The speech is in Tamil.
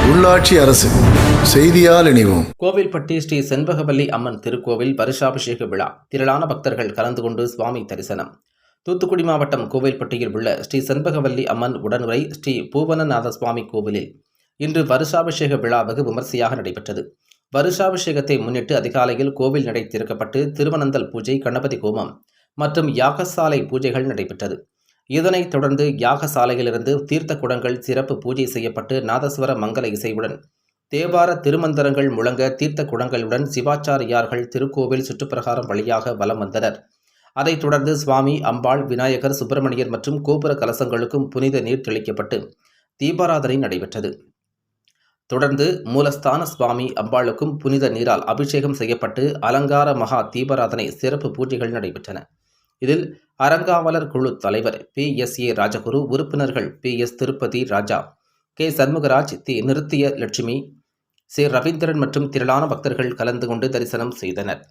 உள்ளாட்சி அரசு செய்தியால் இணைவோம். கோவில்பட்டி ஸ்ரீ செண்பகவல்லி அம்மன் திருக்கோவில் வருஷாபிஷேக விழா. திரளான பக்தர்கள் கலந்து கொண்டு சுவாமி தரிசனம். தூத்துக்குடி மாவட்டம் கோவில்பட்டியில் உள்ள ஸ்ரீ செண்பகவல்லி அம்மன் உடனுரை ஸ்ரீ பூவனநாத சுவாமி கோவிலில் இன்று வருஷாபிஷேக விழா வெகு விமர்சையாக நடைபெற்றது. வருஷாபிஷேகத்தை முன்னிட்டு அதிகாலையில் கோவில் நடை திறக்கப்பட்டு திருவனந்தல் பூஜை, கணபதி ஹோமம் மற்றும் யாகசாலை பூஜைகள் நடைபெற்றது. இதனைத் தொடர்ந்து யாகசாலையிலிருந்து தீர்த்த குடங்கள் சிறப்பு பூஜை செய்யப்பட்டு நாதஸ்வர மங்கல இசையுடன் தேவார திருமந்திரங்கள் முழங்க தீர்த்த குடங்களுடன் சிவாச்சாரியார்கள் திருக்கோவில் சுற்றுப்பிரகாரம் வழியாக வலம் வந்தனர். அதைத் தொடர்ந்து சுவாமி, அம்பாள், விநாயகர், சுப்பிரமணியர் மற்றும் கோபுர கலசங்களுக்கும் புனித நீர் தெளிக்கப்பட்டு தீபாராதனை நடைபெற்றது. தொடர்ந்து மூலஸ்தான சுவாமி, அம்பாளுக்கும் புனித நீரால் அபிஷேகம் செய்யப்பட்டு அலங்கார மகா தீபாராதனை சிறப்பு பூஜைகள் நடைபெற்றன. இதில் அறங்காவலர் குழு தலைவர் PSA ராஜகுரு, உறுப்பினர்கள் PS திருப்பதி ராஜா, K சண்முகராஜ், நிருத்திய லட்சுமி, C ரவீந்திரன் மற்றும் திரளான பக்தர்கள் கலந்து கொண்டு தரிசனம் செய்தனர்.